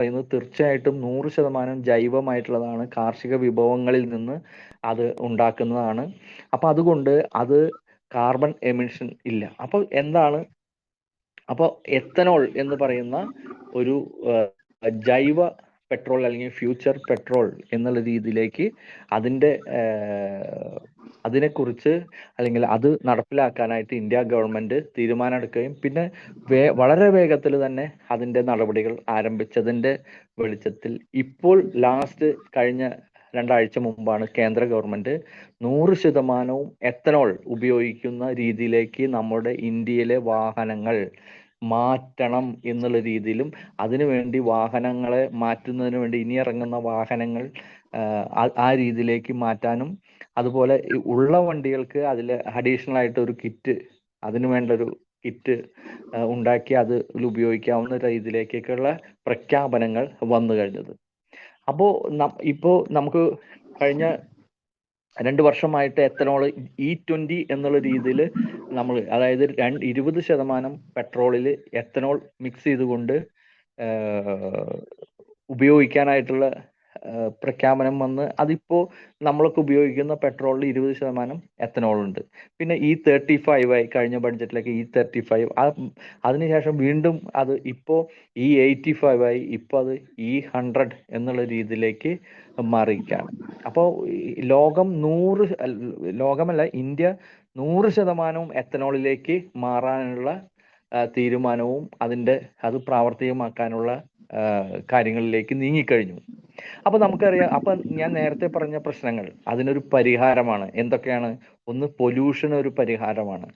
പറയുന്നത് തീർച്ചയായിട്ടും 100% ജൈവമായിട്ടുള്ളതാണ്. കാർഷിക വിഭവങ്ങളിൽ നിന്ന് അത് ഉണ്ടാക്കുന്നതാണ്. അപ്പൊ അതുകൊണ്ട് അത് കാർബൺ എമിഷൻ ഇല്ല. അപ്പോൾ എന്താണ്, അപ്പോൾ എത്തനോൾ എന്ന് പറയുന്ന ഒരു ജൈവ പെട്രോൾ അല്ലെങ്കിൽ ഫ്യൂച്ചർ പെട്രോൾ എന്നുള്ള രീതിയിലേക്ക് അതിൻ്റെ അതിനെക്കുറിച്ച് അല്ലെങ്കിൽ അത് നടപ്പിലാക്കാനായിട്ട് ഇന്ത്യ ഗവൺമെന്റ് തീരുമാനമെടുക്കുകയും പിന്നെ വളരെ വേഗത്തിൽ തന്നെ അതിൻ്റെ നടപടികൾ ആരംഭിച്ചതിൻ്റെ വെളിച്ചത്തിൽ ഇപ്പോൾ കഴിഞ്ഞ 2 ആഴ്ച മുമ്പാണ് കേന്ദ്ര ഗവൺമെന്റ് 100% എത്തനോൾ ഉപയോഗിക്കുന്ന രീതിയിലേക്ക് നമ്മുടെ ഇന്ത്യയിലെ വാഹനങ്ങൾ മാറ്റണം എന്നുള്ള രീതിയിലും അതിനുവേണ്ടി വാഹനങ്ങളെ മാറ്റുന്നതിന് വേണ്ടി ഇനി ഇറങ്ങുന്ന വാഹനങ്ങൾ ആ രീതിയിലേക്ക് മാറ്റാനും അതുപോലെ ഉള്ള വണ്ടികൾക്ക് അതിൽ അഡീഷണൽ ആയിട്ട് ഒരു കിറ്റ് അതിനു വേണ്ട ഒരു കിറ്റ് ഉണ്ടാക്കി അതിൽ ഉപയോഗിക്കാവുന്ന രീതിയിലേക്കൊക്കെയുള്ള പ്രഖ്യാപനങ്ങൾ വന്നു കഴിഞ്ഞത്. അപ്പോൾ ഇപ്പോൾ നമുക്ക് കഴിഞ്ഞ 2 വർഷമായിട്ട് എത്തനോൾ E20 എന്നുള്ള രീതിയിൽ നമ്മൾ അതായത് 20% പെട്രോളിൽ എത്തനോൾ മിക്സ് ചെയ്തുകൊണ്ട് ഉപയോഗിക്കാനായിട്ടുള്ള പ്രഖ്യാപനം വന്ന് അതിപ്പോൾ നമ്മളൊക്കെ ഉപയോഗിക്കുന്ന പെട്രോളിൽ 20% എത്തനോൾ ഉണ്ട്. പിന്നെ E35 ആയി കഴിഞ്ഞ ബഡ്ജറ്റിലൊക്കെ E35 അതിനുശേഷം വീണ്ടും അത് ഇപ്പോൾ E85 ആയി ഇപ്പോൾ അത് E100 എന്നുള്ള രീതിയിലേക്ക് മാറിയിരിക്കുകയാണ്. അപ്പോൾ ലോകമല്ല ഇന്ത്യ 100% എത്തനോളിലേക്ക് മാറാനുള്ള തീരുമാനവും അത് പ്രാവർത്തികമാക്കാനുള്ള കാര്യങ്ങളിലേക്ക് നീങ്ങിക്കഴിഞ്ഞു. അപ്പൊ നമുക്കറിയാം, അപ്പൊ ഞാൻ നേരത്തെ പറഞ്ഞ പ്രശ്നങ്ങൾ അതിനൊരു പരിഹാരമാണ്. എന്തൊക്കെയാണ്? ഒന്ന്, പൊല്യൂഷൻ ഒരു പരിഹാരമാണ്.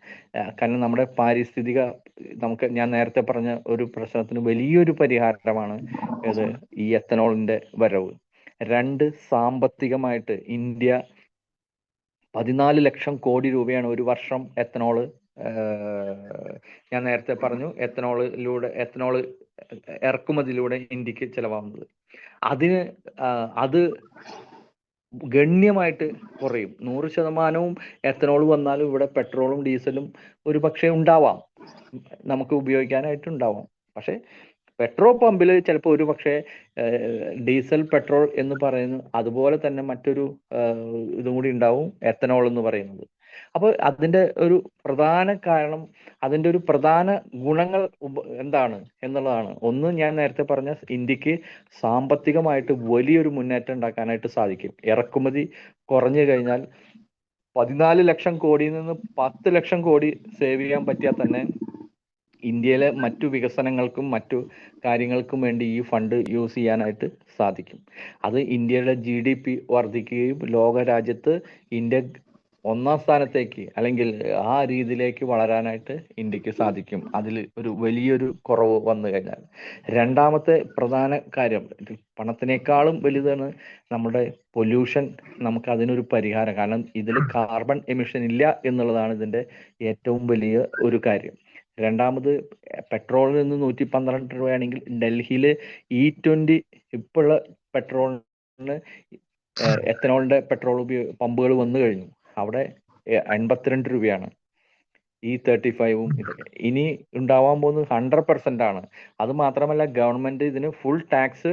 കാരണം നമ്മുടെ ഞാൻ നേരത്തെ പറഞ്ഞ ഒരു പ്രശ്നത്തിന് വലിയൊരു പരിഹാരമാണ് ഈ എത്തനോളിന്റെ വരവ്. 2, സാമ്പത്തികമായിട്ട് ഇന്ത്യ 14 ലക്ഷം കോടി രൂപയാണ് ഒരു വർഷം എത്തനോൾ ഞാൻ നേരത്തെ പറഞ്ഞു എത്തനോൾ ഇറക്കുമതിയിലൂടെ ഇന്ത്യക്ക് ചെലവാകുന്നത്. അത് ഗണ്യമായിട്ട് കുറയും. 100% എത്തനോൾ വന്നാലും ഇവിടെ പെട്രോളും ഡീസലും ഒരു പക്ഷേ ഉണ്ടാവാം, നമുക്ക് ഉപയോഗിക്കാനായിട്ടുണ്ടാവാം. പക്ഷെ പെട്രോൾ പമ്പിൽ ചിലപ്പോൾ ഒരു പക്ഷേ ഡീസൽ പെട്രോൾ എന്ന് പറയുന്നത് അതുപോലെ തന്നെ മറ്റൊരു ഇതും കൂടി ഉണ്ടാവും, എത്തനോൾ എന്ന് പറയുന്നത്. അപ്പോൾ അതിൻ്റെ ഒരു പ്രധാന കാരണം, അതിൻ്റെ ഒരു പ്രധാന ഗുണങ്ങൾ എന്താണ് എന്നുള്ളതാണ്. ഒന്ന്, ഞാൻ നേരത്തെ പറഞ്ഞ ഇന്ത്യക്ക് സാമ്പത്തികമായിട്ട് വലിയൊരു മുന്നേറ്റം ഉണ്ടാക്കാനായിട്ട് സാധിക്കും. ഇറക്കുമതി കുറഞ്ഞു കഴിഞ്ഞാൽ 14 ലക്ഷം കോടിയിൽ നിന്ന് 10 ലക്ഷം കോടി സേവ് ചെയ്യാൻ പറ്റിയാൽ തന്നെ ഇന്ത്യയിലെ മറ്റു വികസനങ്ങൾക്കും മറ്റു കാര്യങ്ങൾക്കും വേണ്ടി ഈ ഫണ്ട് യൂസ് ചെയ്യാനായിട്ട് സാധിക്കും. അത് ഇന്ത്യയുടെ GDP വർദ്ധിക്കുകയും ലോകരാജ്യത്ത് ഇന്ത്യ 1ാം സ്ഥാനത്തേക്ക് അല്ലെങ്കിൽ ആ രീതിയിലേക്ക് വളരാനായിട്ട് ഇന്ത്യക്ക് സാധിക്കും, അതിൽ ഒരു വലിയൊരു കുറവ് വന്നു കഴിഞ്ഞാൽ. രണ്ടാമത്തെ പ്രധാന കാര്യം, പണത്തിനേക്കാളും വലുതാണ് നമ്മുടെ പൊല്യൂഷൻ. നമുക്ക് അതിനൊരു പരിഹാരം, കാരണം ഇതിൽ കാർബൺ എമിഷൻ ഇല്ല എന്നുള്ളതാണ് ഇതിൻ്റെ ഏറ്റവും വലിയ ഒരു കാര്യം. രണ്ടാമത്, പെട്രോളിൽ നിന്ന് 112 രൂപയാണെങ്കിൽ ഡൽഹിയിൽ E20 ഇപ്പോഴുള്ള പെട്രോളിന് എത്തനോളിന്റെ പെട്രോൾ പമ്പുകൾ വന്നു കഴിഞ്ഞു. അവിടെ 82 രൂപയാണ് E35ഉം ഇതൊക്കെ. ഇനി ഉണ്ടാവാൻ പോകുന്നത് 100% ആണ്. അത് മാത്രമല്ല, ഗവൺമെന്റ് ഇതിന് ഫുൾ ടാക്സ്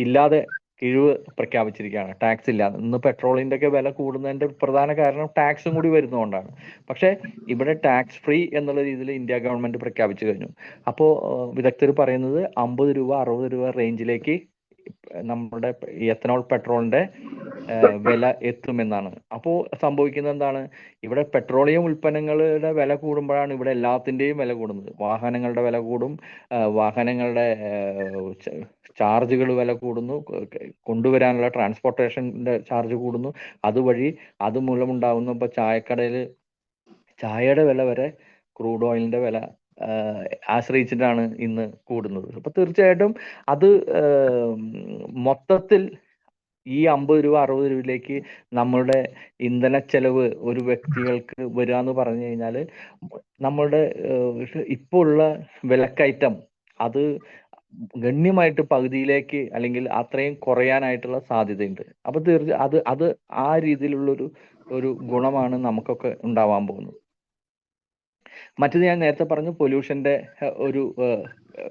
ഇല്ലാതെ കിഴിവ് പ്രഖ്യാപിച്ചിരിക്കുകയാണ്. ടാക്സ് ഇല്ലാതെ. ഇന്ന് പെട്രോളിന്റെ ഒക്കെ വില കൂടുന്നതിന്റെ പ്രധാന കാരണം ടാക്സും കൂടി വരുന്നതുകൊണ്ടാണ്. പക്ഷെ ഇവിടെ ടാക്സ് ഫ്രീ എന്നുള്ള രീതിയിൽ ഇന്ത്യ ഗവൺമെന്റ് പ്രഖ്യാപിച്ചു കഴിഞ്ഞു. അപ്പോൾ വിദഗ്ധർ പറയുന്നത് 50 രൂപ 60 രൂപ റേഞ്ചിലേക്ക് നമ്മുടെ എത്തനോൾ പെട്രോളിന്റെ വില എത്തുമെന്നാണ്. അപ്പോൾ സംഭവിക്കുന്നത് എന്താണ്? ഇവിടെ പെട്രോളിയം ഉൽപ്പന്നങ്ങളുടെ വില കൂടുമ്പോഴാണ് ഇവിടെ എല്ലാത്തിൻ്റെയും വില കൂടുന്നത്. വാഹനങ്ങളുടെ വില കൂടും, വാഹനങ്ങളുടെ ചാർജുകൾ വില കൂടുന്നു, കൊണ്ടുവരാനുള്ള ട്രാൻസ്പോർട്ടേഷൻ്റെ ചാർജ് കൂടുന്നു. അത് മൂലമുണ്ടാകുന്ന ഇപ്പോൾ ചായക്കടയിൽ ചായയുടെ വില വരെ ക്രൂഡ് ഓയിലിന്റെ വില ആശ്രയിച്ചിട്ടാണ് ഇന്ന് കൂടുന്നത്. അപ്പൊ തീർച്ചയായിട്ടും അത് മൊത്തത്തിൽ ഈ 50 രൂപ 60 രൂപയിലേക്ക് നമ്മളുടെ ഇന്ധന ചെലവ് ഒരു വ്യക്തികൾക്ക് വരിക എന്ന് പറഞ്ഞു കഴിഞ്ഞാൽ നമ്മളുടെ ഇപ്പോൾ ഉള്ള വിലക്കയറ്റം അത് ഗണ്യമായിട്ട് പകുതിയിലേക്ക് അല്ലെങ്കിൽ അത്രയും കുറയാനായിട്ടുള്ള സാധ്യതയുണ്ട്. അപ്പൊ അത് ആ രീതിയിലുള്ളൊരു ഗുണമാണ് നമുക്കൊക്കെ ഉണ്ടാവാൻ പോകുന്നത്. മറ്റത് ഞാൻ നേരത്തെ പറഞ്ഞു പൊല്യൂഷന്റെ ഒരു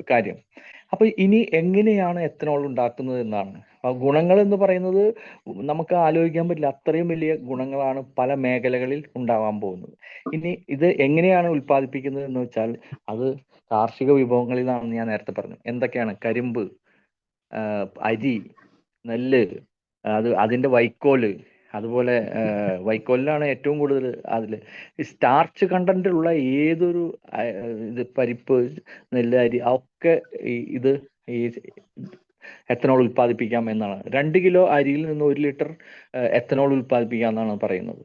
കാര്യം. അപ്പൊ ഇനി എങ്ങനെയാണ് എത്തനോൾ ഉണ്ടാക്കുന്നത് എന്നാണ്. ഗുണങ്ങൾ എന്ന് പറയുന്നത് നമുക്ക് ആലോചിക്കാൻ പറ്റില്ല, അത്രയും വലിയ ഗുണങ്ങളാണ് പല മേഖലകളിൽ ഉണ്ടാവാൻ പോകുന്നത്. ഇനി ഇത് എങ്ങനെയാണ് ഉൽപ്പാദിപ്പിക്കുന്നത് എന്ന് വെച്ചാൽ അത് കാർഷിക വിഭവങ്ങളിൽ നിന്നാണെന്ന് ഞാൻ നേരത്തെ പറഞ്ഞു. എന്തൊക്കെയാണ്? കരിമ്പ്, അരി, നെല്ല്, അതിന്റെ വൈക്കോല്, അതുപോലെ വൈക്കോലിനാണ് ഏറ്റവും കൂടുതൽ അതില് സ്റ്റാർച്ച് കണ്ടന്റ് ഉള്ള ഏതൊരു ഇത് പരിപ്പ്, നെല്ല്, അരി ഒക്കെ ഇത് ഈ എത്തനോൾ ഉൽപ്പാദിപ്പിക്കാം എന്നാണ്. 2 കിലോ അരിയിൽ നിന്ന് 1 ലിറ്റർ എത്തനോൾ ഉൽപ്പാദിപ്പിക്കാം എന്നാണ് പറയുന്നത്.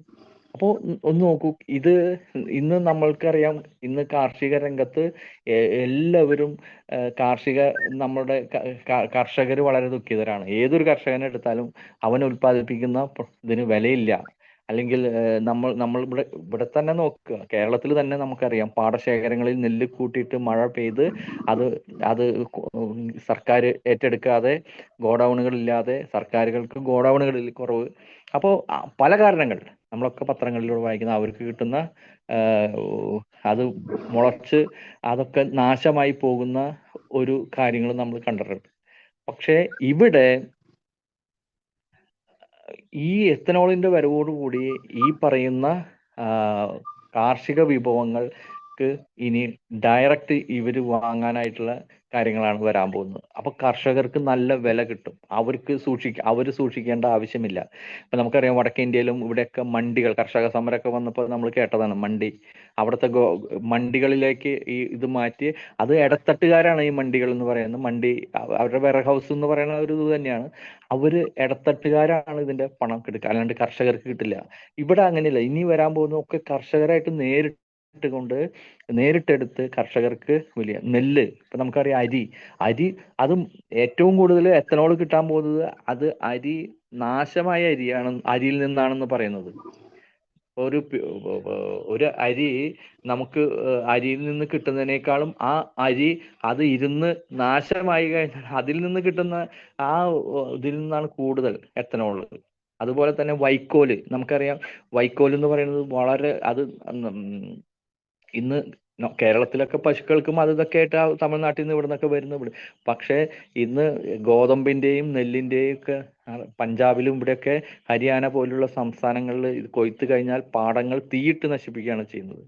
അപ്പോൾ ഒന്ന് നോക്കൂ, ഇത് ഇന്ന് നമ്മൾക്കറിയാം, ഇന്ന് കാർഷിക രംഗത്ത് എല്ലാവരും നമ്മുടെ കർഷകർ വളരെ ദുഃഖിതരാണ്. ഏതൊരു കർഷകനെ എടുത്താലും അവൻ ഉൽപ്പാദിപ്പിക്കുന്ന ഇതിന് വിലയില്ല. അല്ലെങ്കിൽ നമ്മൾ ഇവിടെ തന്നെ നോക്കുക, കേരളത്തിൽ തന്നെ നമുക്കറിയാം, പാടശേഖരങ്ങളിൽ നെല്ല് കൂട്ടിയിട്ട് മഴ പെയ്ത് അത് അത് സർക്കാർ ഏറ്റെടുക്കാതെ, ഗോഡൌണുകളില്ലാതെ, സർക്കാരുകൾക്ക് ഗോഡൌണുകളിൽ കുറവ്. അപ്പോൾ പല കാരണങ്ങൾ നമ്മളൊക്കെ പത്രങ്ങളിലൂടെ വായിക്കുന്ന, അവർക്ക് കിട്ടുന്ന അത് മുളച്ച് അതൊക്കെ നാശമായി പോകുന്ന ഒരു കാര്യങ്ങൾ നമ്മൾ കണ്ടിട്ടുണ്ട്. പക്ഷേ ഇവിടെ ഈ എത്തനോളിന്റെ വരവോടുകൂടി ഈ പറയുന്ന കാർഷിക വിഭവങ്ങൾക്ക് ഇനി ഡയറക്റ്റ് ഇവർ വാങ്ങാനായിട്ടുള്ള കാര്യങ്ങളാണ് വരാൻ പോകുന്നത്. അപ്പൊ കർഷകർക്ക് നല്ല വില കിട്ടും. അവർ സൂക്ഷിക്കേണ്ട ആവശ്യമില്ല. ഇപ്പൊ നമുക്കറിയാം, വടക്കേ ഇന്ത്യയിലും ഇവിടെയൊക്കെ മണ്ടികൾ, കർഷക സമരമൊക്കെ വന്നപ്പോൾ നമ്മൾ കേട്ടതാണ് മണ്ടി. അവിടുത്തെ മണ്ടികളിലേക്ക് ഇത് മാറ്റി, അത് ഇടത്തട്ടുകാരാണ് ഈ മണ്ടികൾ എന്ന് പറയുന്നത്. മണ്ടി അവരുടെ വെയർ ഹൗസ് എന്ന് പറയുന്ന ഒരു ഇത് തന്നെയാണ്. അവര് ഇടത്തട്ടുകാരാണ് ഇതിന്റെ പണം എടുക്കുക, അല്ലാണ്ട് കർഷകർക്ക് കിട്ടില്ല. ഇവിടെ അങ്ങനെയല്ല. ഇനി വരാൻ പോകുന്ന ഒക്കെ കർഷകരായിട്ട് നേരിട്ടെടുത്ത് കർഷകർക്ക് വലിയ നെല്ല്, ഇപ്പൊ നമുക്കറിയാം അരി അതും ഏറ്റവും കൂടുതൽ എത്തനോൾ കിട്ടാൻ പോകുന്നത് അത് നാശമായ അരിയിൽ നിന്നാണെന്ന് പറയുന്നത്. ഒരു അരി നമുക്ക് അരിയിൽ നിന്ന് കിട്ടുന്നതിനേക്കാളും അത് ഇരുന്ന് നാശമായി കഴിഞ്ഞാൽ അതിൽ നിന്ന് കിട്ടുന്ന ആ ഇതിൽ നിന്നാണ് കൂടുതൽ എത്തനോൾ. അതുപോലെ തന്നെ വൈക്കോല്, നമുക്കറിയാം, വൈക്കോൽ എന്ന് പറയുന്നത് വളരെ ഇന്ന് കേരളത്തിലൊക്കെ പശുക്കൾക്കും അത് ഇതൊക്കെ ആയിട്ട് തമിഴ്നാട്ടിൽ നിന്ന് ഇവിടുന്നൊക്കെ വരുന്ന. പക്ഷേ ഇന്ന് ഗോതമ്പിന്റെയും നെല്ലിന്റെയും ഒക്കെ പഞ്ചാബിലും ഇവിടെയൊക്കെ ഹരിയാന പോലുള്ള സംസ്ഥാനങ്ങളിൽ ഇത് കൊയ്ത്ത് കഴിഞ്ഞാൽ പാടങ്ങൾ തീയിട്ട് നശിപ്പിക്കുകയാണ് ചെയ്യുന്നത്.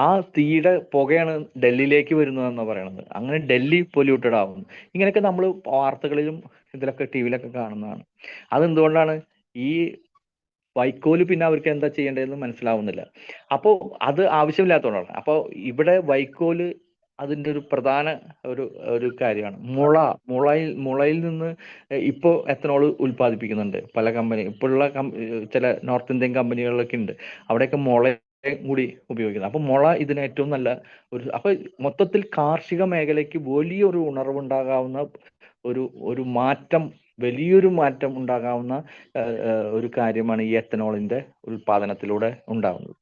ആ തീയുടെ പുകയാണ് ഡൽഹിയിലേക്ക് വരുന്നതെന്നാണ് പറയണത്. അങ്ങനെ ഡൽഹി പൊല്യൂട്ടഡ് ആവുന്നു. ഇങ്ങനെയൊക്കെ നമ്മൾ വാർത്തകളിലും ഇതിലൊക്കെ ടിവിയിലൊക്കെ കാണുന്നതാണ്. അതെന്തുകൊണ്ടാണ്? ഈ വൈക്കോല് പിന്നെ അവർക്ക് എന്താ ചെയ്യേണ്ടതെന്ന് മനസ്സിലാവുന്നില്ല. അപ്പോൾ അത് ആവശ്യമില്ലാത്തതുകൊണ്ടാണ്. അപ്പോൾ ഇവിടെ വൈക്കോല് അതിന്റെ ഒരു പ്രധാന ഒരു കാര്യമാണ്. മുളയിൽ നിന്ന് ഇപ്പോൾ എത്തനോൾ ഉൽപ്പാദിപ്പിക്കുന്നുണ്ട് പല കമ്പനി. ഇപ്പോഴുള്ള ചില നോർത്ത് ഇന്ത്യൻ കമ്പനികളിലൊക്കെ ഉണ്ട്. അവിടെയൊക്കെ മുള കൂടി ഉപയോഗിക്കുന്നത്. അപ്പൊ മുള ഇതിന് ഏറ്റവും നല്ല അപ്പൊ മൊത്തത്തിൽ കാർഷിക മേഖലയ്ക്ക് വലിയൊരു ഉണർവുണ്ടാകാവുന്ന വലിയൊരു മാറ്റം ഉണ്ടാകാവുന്ന ഒരു കാര്യമാണ് ഈ എത്തനോളിന്റെ ഉൽപാദനത്തിലൂടെ ഉണ്ടാകുന്നത്.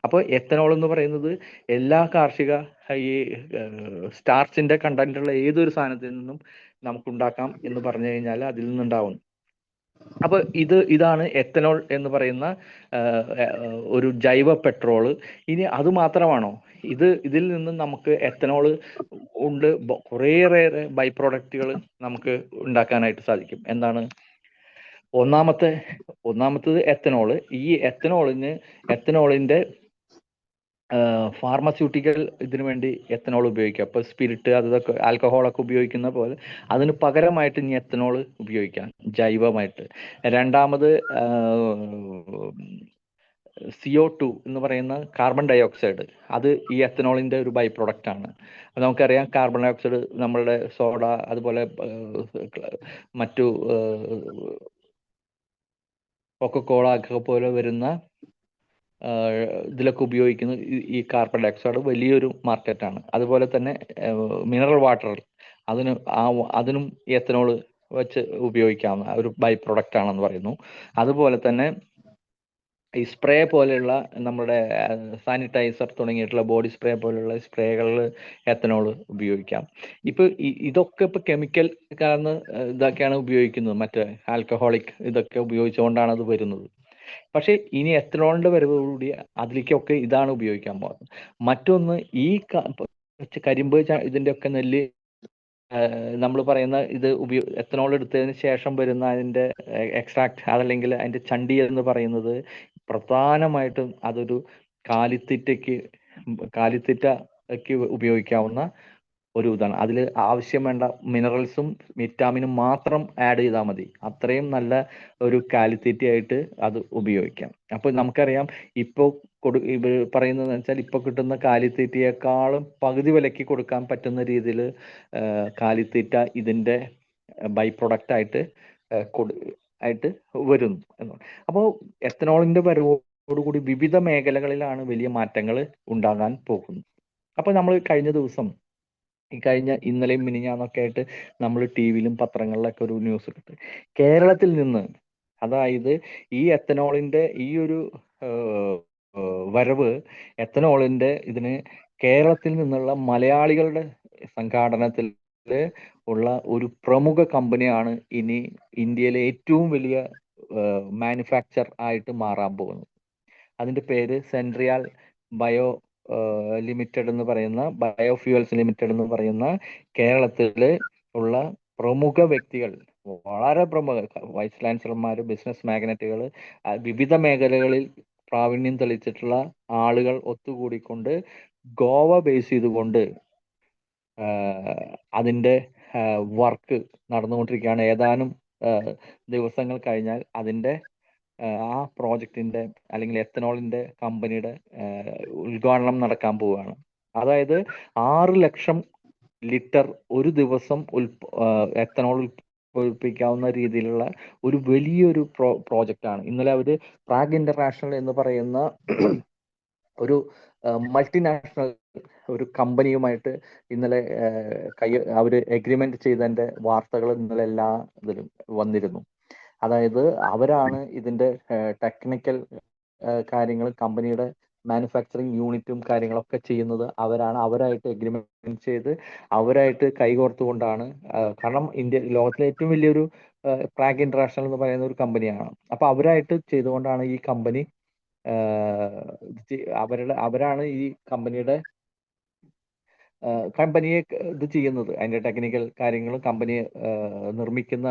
അപ്പോൾ എത്തനോൾ എന്ന് പറയുന്നത് എല്ലാ കാർഷിക ഈ സ്റ്റാർച്ചിന്റെ കണ്ടന്റുള്ള ഏതൊരു സാധനത്തിൽ നിന്നും നമുക്ക് ഉണ്ടാക്കാം എന്ന് പറഞ്ഞു കഴിഞ്ഞാൽ അതിൽ നിന്നുണ്ടാവുന്നു. അപ്പൊ ഇതാണ് എത്തനോൾ എന്ന് പറയുന്ന ഒരു ജൈവ പെട്രോള്. ഇനി അത് മാത്രമാണോ? ഇതിൽ നിന്ന് നമുക്ക് എത്തനോൾ ഉണ്ട് കുറേയേറെ ബൈ പ്രോഡക്റ്റുകൾ നമുക്ക് ഉണ്ടാക്കാനായിട്ട് സാധിക്കും. എന്താണ്? ഒന്നാമത്തത് എത്തനോള്. ഈ എത്തനോളിന്റെ ഫാർമസ്യൂട്ടിക്കൽ ഇതിനു വേണ്ടി എത്തനോൾ ഉപയോഗിക്കാം. ഇപ്പൊ സ്പിരിറ്റ് അതൊക്കെ ആൽക്കഹോളൊക്കെ ഉപയോഗിക്കുന്ന പോലെ അതിന് പകരമായിട്ട് ഇനി എത്തനോൾ ഉപയോഗിക്കാം ജൈവമായിട്ട്. രണ്ടാമത് CO2 എന്ന് പറയുന്ന കാർബൺ ഡൈ ഓക്സൈഡ്, അത് ഈ എത്തനോളിന്റെ ഒരു ബൈ പ്രൊഡക്റ്റ് ആണ്. നമുക്കറിയാം, കാർബൺ ഡൈ ഓക്സൈഡ് നമ്മളുടെ സോഡ, അതുപോലെ മറ്റു കൊക്കക്കോള ഒക്കെ പോലെ വരുന്ന ഇതിലൊക്കെ ഉപയോഗിക്കുന്ന ഈ കാർബൺ ഡൈ ഓക്സൈഡ് വലിയൊരു മാർക്കറ്റാണ്. അതുപോലെ തന്നെ മിനറൽ വാട്ടർ, അതിനും എത്തനോൾ വെച്ച് ഉപയോഗിക്കാവുന്ന ഒരു ബൈ പ്രൊഡക്റ്റ് ആണെന്ന് പറയുന്നു. അതുപോലെ തന്നെ ഈ സ്പ്രേ പോലെയുള്ള നമ്മുടെ സാനിറ്റൈസർ തുടങ്ങിയിട്ടുള്ള ബോഡി സ്പ്രേ പോലെയുള്ള സ്പ്രേകളിൽ എത്തനോൾ ഉപയോഗിക്കാം. ഇതൊക്കെ ഇപ്പൊ കെമിക്കൽ കാരണം ഇതൊക്കെയാണ് ഉപയോഗിക്കുന്നത്, മറ്റേ ആൽക്കഹോളിക് ഇതൊക്കെ ഉപയോഗിച്ചുകൊണ്ടാണ് അത് വരുന്നത്. പക്ഷെ ഇനി എത്തനോളിന്റെ വരവോടുകൂടി അതിലേക്കൊക്കെ ഇതാണ് ഉപയോഗിക്കാൻ പോകുന്നത്. മറ്റൊന്ന്, ഈ കരിമ്പ് ഇതിന്റെ ഒക്കെ നെല്ല് നമ്മൾ പറയുന്ന ഇത് എത്തനോൾ എടുത്തതിന് ശേഷം വരുന്ന അതിൻ്റെ എക്സ്ട്രാക്ട് അതല്ലെങ്കിൽ അതിൻ്റെ ചണ്ടി എന്ന് പറയുന്നത് പ്രധാനമായിട്ടും അതൊരു കാലിത്തീറ്റയ്ക്ക് കാലിത്തീറ്റയ്ക്ക് ഉപയോഗിക്കാവുന്ന ഒരു ഇതാണ്. അതിൽ ആവശ്യം വേണ്ട മിനറൽസും വിറ്റാമിനും മാത്രം ആഡ് ചെയ്താൽ മതി. അത്രയും നല്ല ഒരു കാലിത്തീറ്റയായിട്ട് അത് ഉപയോഗിക്കാം. അപ്പോൾ നമുക്കറിയാം ഇപ്പോൾ പറയുന്നതെന്ന് വെച്ചാൽ ഇപ്പോൾ കിട്ടുന്ന കാലിത്തീറ്റയേക്കാളും പകുതി വിലയ്ക്ക് കൊടുക്കാൻ പറ്റുന്ന രീതിയിൽ കാലിത്തീറ്റ ഇതിൻ്റെ ബൈ പ്രൊഡക്റ്റ് ആയിട്ട് ആയിട്ട് വരുന്നു എന്നാണ്. അപ്പോൾ എത്തനോളിൻ്റെ വരവോടുകൂടി വിവിധ മേഖലകളിലാണ് വലിയ മാറ്റങ്ങൾ ഉണ്ടാകാൻ പോകുന്നത്. അപ്പോൾ നമ്മൾ കഴിഞ്ഞ ദിവസം ഇന്നലെയും മിനിഞ്ഞാന്നൊക്കെ ആയിട്ട് നമ്മൾ ടി വിയിലും പത്രങ്ങളിലൊക്കെ ഒരു ന്യൂസ് കിട്ടും. കേരളത്തിൽ നിന്ന്, അതായത് ഈ എത്തനോളിന്റെ ഈ ഒരു വരവ് എത്തനോളിന്റെ ഇതിന് കേരളത്തിൽ നിന്നുള്ള മലയാളികളുടെ സംഘാടനത്തിൽ ഉള്ള ഒരു പ്രമുഖ കമ്പനിയാണ് ഇനി ഇന്ത്യയിലെ ഏറ്റവും വലിയ മാനുഫാക്ചർ ആയിട്ട് മാറാൻ പോകുന്നത്. അതിന്റെ പേര് സെൻട്രിയാൽ ബയോ ലിമിറ്റഡ് എന്ന് പറയുന്ന, ബയോഫ്യൂവൽസ് ലിമിറ്റഡ് എന്ന് പറയുന്ന കേരളത്തിൽ ഉള്ള പ്രമുഖ വ്യക്തികൾ, വളരെ പ്രമുഖ വൈസ് ചാൻസലർമാർ, ബിസിനസ് മാഗ്നറ്റുകൾ, വിവിധ മേഖലകളിൽ പ്രാവീണ്യം തെളിയിച്ചിട്ടുള്ള ആളുകൾ ഒത്തുകൂടിക്കൊണ്ട് ഗോവ ബേസ് ചെയ്തുകൊണ്ട് അതിൻ്റെ വർക്ക് നടന്നുകൊണ്ടിരിക്കുകയാണ്. ഏതാനും ദിവസങ്ങൾ കഴിഞ്ഞാൽ അതിൻ്റെ ആ പ്രോജക്റ്റിന്റെ അല്ലെങ്കിൽ എത്തനോളിന്റെ കമ്പനിയുടെ ഉദ്ഘാടനം നടക്കാൻ പോവുകയാണ്. അതായത് 6 ലക്ഷം ലിറ്റർ ഒരു ദിവസം എത്തനോൾ ഉൽപ്പാദിപ്പിക്കാവുന്ന രീതിയിലുള്ള ഒരു വലിയൊരു പ്രോജക്റ്റാണ്. ഇന്നലെ അവര് പ്രാഗ് ഇന്റർനാഷണൽ എന്ന് പറയുന്ന ഒരു മൾട്ടിനാഷണൽ ഒരു കമ്പനിയുമായിട്ട് ഇന്നലെ അവര് എഗ്രിമെന്റ് ചെയ്തതിന്റെ വാർത്തകൾ ഇന്നലെ എല്ലാ ഇതിലും വന്നിരുന്നു. അതായത് അവരാണ് ഇതിന്റെ ടെക്നിക്കൽ കാര്യങ്ങൾ, കമ്പനിയുടെ മാനുഫാക്ചറിങ് യൂണിറ്റും കാര്യങ്ങളൊക്കെ ചെയ്യുന്നത് അവരാണ്. അവരായിട്ട് എഗ്രിമെന്റ് ചെയ്ത് അവരായിട്ട് കൈകോർത്തുകൊണ്ടാണ്, കാരണം ലോകത്തിലെ ഏറ്റവും വലിയൊരു പ്രാഗ് ഇന്റർനാഷണൽ എന്ന് പറയുന്ന ഒരു കമ്പനിയാണ്. അപ്പൊ അവരായിട്ട് ചെയ്തുകൊണ്ടാണ് ഈ കമ്പനി അവരാണ് ഈ കമ്പനിയെ ഇത് ചെയ്യുന്നത്. അതിന്റെ ടെക്നിക്കൽ കാര്യങ്ങളും കമ്പനിയെ നിർമ്മിക്കുന്ന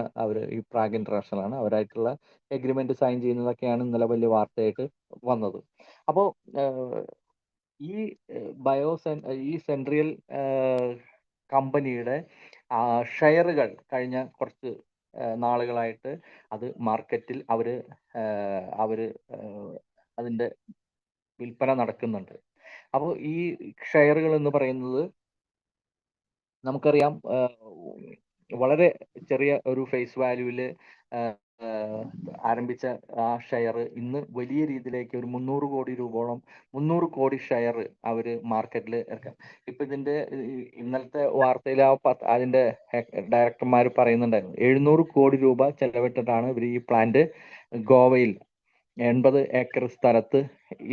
ഈ പ്രാഗ് ഇന്റർനാഷണൽ ആണ്. അവരായിട്ടുള്ള എഗ്രിമെന്റ് സൈൻ ചെയ്യുന്നതൊക്കെയാണ് ഇന്നലെ വലിയ വാർത്തയായിട്ട് വന്നത്. അപ്പോൾ ഈ ഈ സെൻട്രിയൽ കമ്പനിയുടെ ഷെയറുകൾ കഴിഞ്ഞ കുറച്ച് നാളുകളായിട്ട് അത് മാർക്കറ്റിൽ അവര് അതിന്റെ വിൽപ്പന നടക്കുന്നുണ്ട്. അപ്പോൾ ഈ ഷെയറുകൾ എന്ന് പറയുന്നത് നമുക്കറിയാം വളരെ ചെറിയ ഒരു ഫേസ് വാല്യൂവിൽ ആരംഭിച്ച ആ ഷെയർ ഇന്ന് വലിയ രീതിയിലേക്ക് ഒരു 300 കോടി രൂപയോളം 300 കോടി ഷെയർ അവര് മാർക്കറ്റിൽ ഇറക്കാം. ഇപ്പൊ ഇതിന്റെ ഇന്നലത്തെ വാർത്തയിൽ അതിന്റെ ഡയറക്ടർമാർ പറയുന്നുണ്ടായിരുന്നു 700 കോടി രൂപ ചെലവിട്ടിട്ടാണ് ഇവർ ഈ പ്ലാന്റ് ഗോവയിൽ 80 ഏക്കർ സ്ഥലത്ത്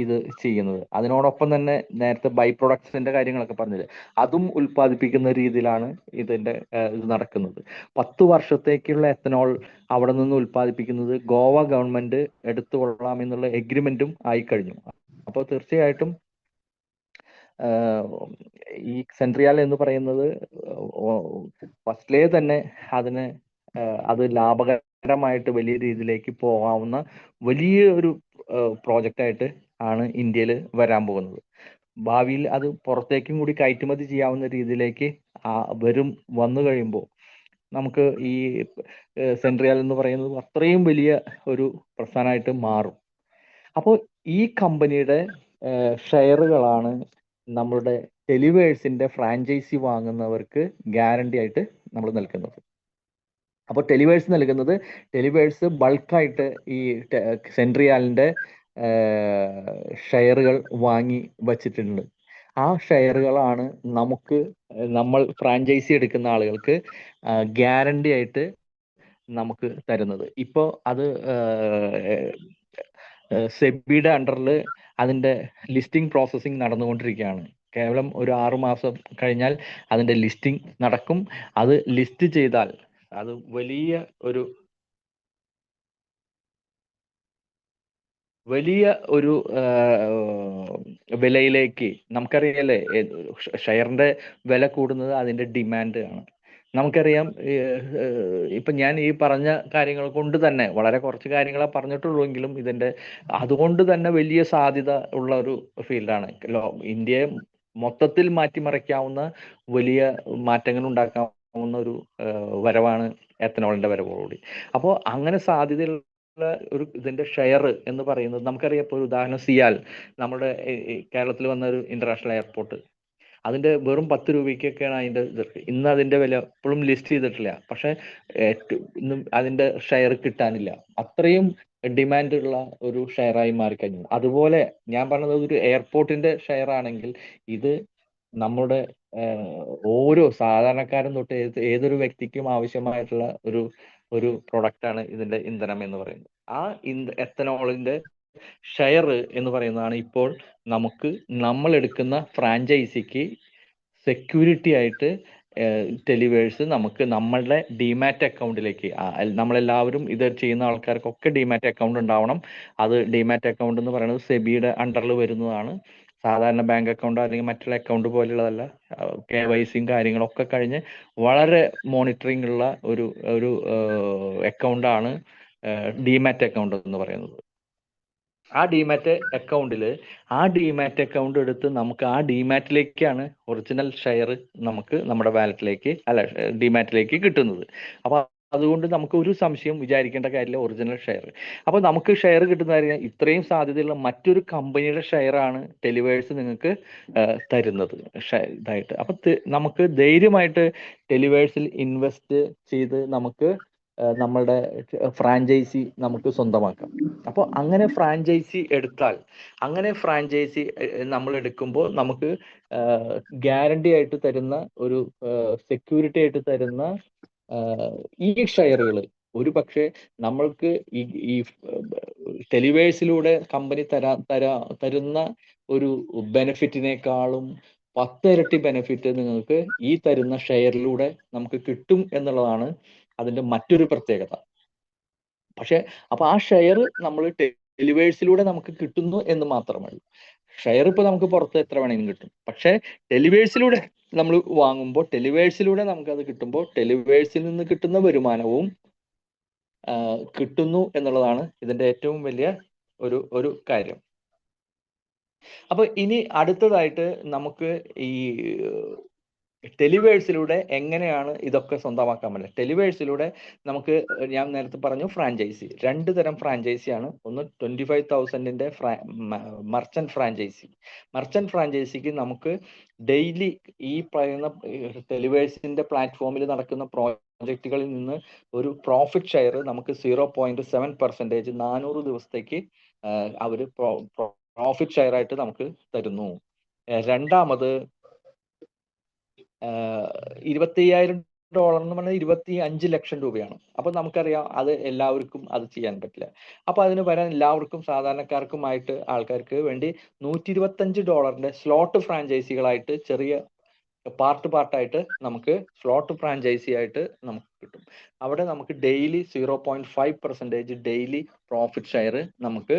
ഇത് ചെയ്യുന്നത്. അതിനോടൊപ്പം തന്നെ നേരത്തെ ബൈ പ്രൊഡക്ട്സിന്റെ കാര്യങ്ങളൊക്കെ പറഞ്ഞില്ലേ, അതും ഉൽപ്പാദിപ്പിക്കുന്ന രീതിയിലാണ് ഇത് നടക്കുന്നത്. 10 വർഷത്തേക്കുള്ള എത്തനോൾ അവിടെ നിന്ന് ഉൽപ്പാദിപ്പിക്കുന്നത് ഗോവ ഗവൺമെന്റ് എടുത്തുകൊള്ളാമെന്നുള്ള എഗ്രിമെന്റും ആയിക്കഴിഞ്ഞു. അപ്പോൾ തീർച്ചയായിട്ടും ഈ സെൻട്രിയാൽ എന്ന് പറയുന്നത് ഫസ്റ്റിലേ തന്നെ അത് ലാഭകരമായിട്ട് വലിയ രീതിയിലേക്ക് പോകാവുന്ന വലിയ ഒരു പ്രോജക്റ്റ് ആയിട്ട് ആണ് ഇന്ത്യയിൽ വരാൻ പോകുന്നത്. ഭാവിയിൽ അത് പുറത്തേക്കും കൂടി കയറ്റുമതി ചെയ്യാവുന്ന രീതിയിലേക്ക് വന്നു കഴിയുമ്പോൾ നമുക്ക് ഈ സെൻട്രിയാൽ എന്ന് പറയുന്നത് അത്രയും വലിയ ഒരു പ്രസ്ഥാനമായിട്ട് മാറും. അപ്പോൾ ഈ കമ്പനിയുടെ ഷെയറുകളാണ് നമ്മളുടെ ടെലിവേഴ്സിന്റെ ഫ്രാഞ്ചൈസി വാങ്ങുന്നവർക്ക് ഗ്യാരണ്ടി ആയിട്ട് നമ്മൾ നൽകുന്നത്. അപ്പോൾ ടെലിവേഴ്സ് ബൾക്കായിട്ട് ഈ സെൻട്രിയാലിന്റെ ഷെയറുകൾ വാങ്ങി വച്ചിട്ടുണ്ട്. ആ ഷെയറുകളാണ് നമ്മൾ ഫ്രാഞ്ചൈസി എടുക്കുന്ന ആളുകൾക്ക് ഗ്യാരണ്ടി ആയിട്ട് നമുക്ക് തരുന്നത്. ഇപ്പോൾ അത് സെബിയുടെ അണ്ടറിൽ അതിന്റെ ലിസ്റ്റിംഗ് പ്രോസസ്സിംഗ് നടന്നുകൊണ്ടിരിക്കുകയാണ്. കേവലം ഒരു 6 മാസം കഴിഞ്ഞാൽ അതിന്റെ ലിസ്റ്റിംഗ് നടക്കും. അത് ലിസ്റ്റ് ചെയ്താൽ അത് വലിയ ഒരു വിലയിലേക്ക്, നമുക്കറിയാലേ ഷെയറിന്റെ വില കൂടുന്നത് അതിന്റെ ഡിമാൻഡ് ആണ്. നമുക്കറിയാം ഇപ്പൊ ഞാൻ ഈ പറഞ്ഞ കാര്യങ്ങൾ കൊണ്ട് തന്നെ വളരെ കുറച്ച് കാര്യങ്ങളെ പറഞ്ഞിട്ടുള്ളൂ എങ്കിലും ഇതിന്റെ അതുകൊണ്ട് തന്നെ വലിയ സാധ്യത ഉള്ള ഒരു ഫീൽഡാണ്. ഇന്ത്യയെ മൊത്തത്തിൽ മാറ്റിമറിക്കാവുന്ന വലിയ മാറ്റങ്ങൾ ഉണ്ടാക്കാവുന്ന ഒരു വരവാണ് എത്തനോളിന്റെ വരവോടുകൂടി. അപ്പോൾ അങ്ങനെ സാധ്യതയുള്ള ഒരു ഇതിന്റെ ഷെയർ എന്ന് പറയുന്നത് നമുക്കറിയാം. ഇപ്പോൾ ഒരു ഉദാഹരണം സിയാൽ, നമ്മുടെ കേരളത്തിൽ വന്ന ഒരു ഇന്റർനാഷണൽ എയർപോർട്ട്, അതിന്റെ വെറും 10 രൂപയ്ക്കൊക്കെയാണ് അതിന്റെ ഇത്. ഇന്ന് അതിന്റെ വില ഇപ്പോഴും ലിസ്റ്റ് ചെയ്തിട്ടില്ല. പക്ഷെ ഇന്നും അതിന്റെ ഷെയർ കിട്ടാനില്ല. അത്രയും ഡിമാൻഡ് ഉള്ള ഒരു ഷെയറായി മാറിക്കഴിഞ്ഞു. അതുപോലെ ഞാൻ പറഞ്ഞത് ഒരു എയർപോർട്ടിന്റെ ഷെയർ ആണെങ്കിൽ ഇത് നമ്മുടെ ഓരോ സാധാരണക്കാരൻ തൊട്ട് ഏതൊരു വ്യക്തിക്കും ആവശ്യമായിട്ടുള്ള ഒരു ഒരു പ്രൊഡക്റ്റ് ആണ് ഇതിന്റെ ഇന്ധനം എന്ന് പറയുന്നത്. ആ എത്തനോളിന്റെ ഷെയർ എന്ന് പറയുന്നതാണ് ഇപ്പോൾ നമുക്ക് നമ്മൾ എടുക്കുന്ന ഫ്രാഞ്ചൈസിക്ക് സെക്യൂരിറ്റി ആയിട്ട് ടെലിവേഴ്സ് നമുക്ക് നമ്മളുടെ ഡിമാറ്റ് അക്കൗണ്ടിലേക്ക്, നമ്മളെല്ലാവരും ഇത് ചെയ്യുന്ന ആൾക്കാർക്കൊക്കെ ഡിമാറ്റ് അക്കൗണ്ട് ഉണ്ടാവണം. അത് ഡിമാറ്റ് അക്കൗണ്ട് എന്ന് പറയുന്നത് സെബിയുടെ അണ്ടറിൽ വരുന്നതാണ്. സാധാരണ ബാങ്ക് അക്കൗണ്ട് അല്ലെങ്കിൽ മറ്റുള്ള അക്കൗണ്ട് പോലെയുള്ളതല്ല. KYCയും കാര്യങ്ങളൊക്കെ കഴിഞ്ഞ് വളരെ മോണിറ്ററിംഗ് ഉള്ള ഒരു ഒരു അക്കൗണ്ടാണ് ഡിമാറ്റ് അക്കൗണ്ട് എന്ന് പറയുന്നത്. ആ ഡിമാറ്റ് അക്കൗണ്ട് എടുത്ത് നമുക്ക് ആ ഡിമാറ്റിലേക്കാണ് ഒറിജിനൽ ഷെയർ നമുക്ക് നമ്മുടെ വാലറ്റിലേക്ക് ഡിമാറ്റിലേക്ക് കിട്ടുന്നത്. അപ്പൊ അതുകൊണ്ട് നമുക്ക് ഒരു സംശയം വിചാരിക്കേണ്ട കാര്യമില്ല, ഒറിജിനൽ ഷെയർ. അപ്പൊ നമുക്ക് ഷെയർ കിട്ടുന്ന കാര്യം ഇത്രയും സാധ്യതയുള്ള മറ്റൊരു കമ്പനിയുടെ ഷെയർ ആണ് ടെലിവേഴ്സ് നിങ്ങൾക്ക് തരുന്നത് ഇതായിട്ട്. അപ്പൊ നമുക്ക് ധൈര്യമായിട്ട് ടെലിവേഴ്സിൽ ഇൻവെസ്റ്റ് ചെയ്ത് നമുക്ക് നമ്മളുടെ ഫ്രാഞ്ചൈസി നമുക്ക് സ്വന്തമാക്കാം. അപ്പോൾ അങ്ങനെ ഫ്രാഞ്ചൈസി നമ്മൾ എടുക്കുമ്പോൾ നമുക്ക് ഗ്യാരണ്ടി ആയിട്ട് തരുന്ന ഒരു സെക്യൂരിറ്റി ആയിട്ട് തരുന്ന ഈ ഷെയറുകൾ ഒരു പക്ഷേ നമ്മൾക്ക് ഈ ടെലിവേഴ്സിലൂടെ കമ്പനി തരുന്ന ഒരു ബെനിഫിറ്റിനേക്കാളും 10 ഇരട്ടി ബെനിഫിറ്റ് നിങ്ങൾക്ക് ഈ തരുന്ന ഷെയറിലൂടെ നമുക്ക് കിട്ടും എന്നുള്ളതാണ് അതിന്റെ മറ്റൊരു പ്രത്യേകത. പക്ഷെ അപ്പൊ ആ ഷെയർ നമ്മൾ ടെലിവേഴ്സിലൂടെ നമുക്ക് കിട്ടുന്നു എന്ന് മാത്രമല്ല. ഷെയർ ഇപ്പൊ നമുക്ക് പുറത്ത് എത്ര വേണമെങ്കിലും കിട്ടും. പക്ഷെ ടെലിവേഴ്സിലൂടെ നമ്മൾ വാങ്ങുമ്പോൾ, ടെലിവേഴ്സിലൂടെ നമുക്കത് കിട്ടുമ്പോൾ ടെലിവേഴ്സിൽ നിന്ന് കിട്ടുന്ന വരുമാനവും കിട്ടുന്നു എന്നുള്ളതാണ് ഇതിന്റെ ഏറ്റവും വലിയ ഒരു കാര്യം. അപ്പൊ ഇനി അടുത്തതായിട്ട് നമുക്ക് ഈ ടെലിവേഴ്സിലൂടെ എങ്ങനെയാണ് ഇതൊക്കെ സ്വന്തമാക്കാൻ പറ്റുന്നത്? ടെലിവേഴ്സിലൂടെ നമുക്ക്, ഞാൻ നേരത്തെ പറഞ്ഞു ഫ്രാഞ്ചൈസി, 2 തരം ഫ്രാഞ്ചൈസിയാണ്. ഒന്ന് 25,000ന്റെ മർച്ചന്റ് ഫ്രാഞ്ചൈസി. മർച്ചന്റ് ഫ്രാഞ്ചൈസിക്ക് നമുക്ക് ഡെയിലി ഈ പറയുന്ന ടെലിവേഴ്സിന്റെ പ്ലാറ്റ്ഫോമിൽ നടക്കുന്ന പ്രോജക്റ്റുകളിൽ നിന്ന് ഒരു പ്രോഫിറ്റ് ഷെയർ നമുക്ക് 0.7% 400 ദിവസത്തേക്ക് അവര് പ്രോഫിറ്റ് ഷെയർ ആയിട്ട് നമുക്ക് തരുന്നു. രണ്ടാമത് $25,000 എന്ന് പറഞ്ഞാൽ 25 ലക്ഷം രൂപയാണ്. അപ്പൊ നമുക്കറിയാം അത് എല്ലാവർക്കും അത് ചെയ്യാൻ പറ്റില്ല. അപ്പൊ അതിന് വരാൻ എല്ലാവർക്കും സാധാരണക്കാർക്കുമായിട്ട് ആൾക്കാർക്ക് വേണ്ടി $125 സ്ലോട്ട് ഫ്രാഞ്ചൈസികളായിട്ട് ചെറിയ പാർട്ടായിട്ട് നമുക്ക് സ്ലോട്ട് ഫ്രാഞ്ചൈസി ആയിട്ട് നമുക്ക് കിട്ടും. അവിടെ നമുക്ക് ഡെയിലി 0.5% ഡെയിലി പ്രോഫിറ്റ് ഷെയർ നമുക്ക്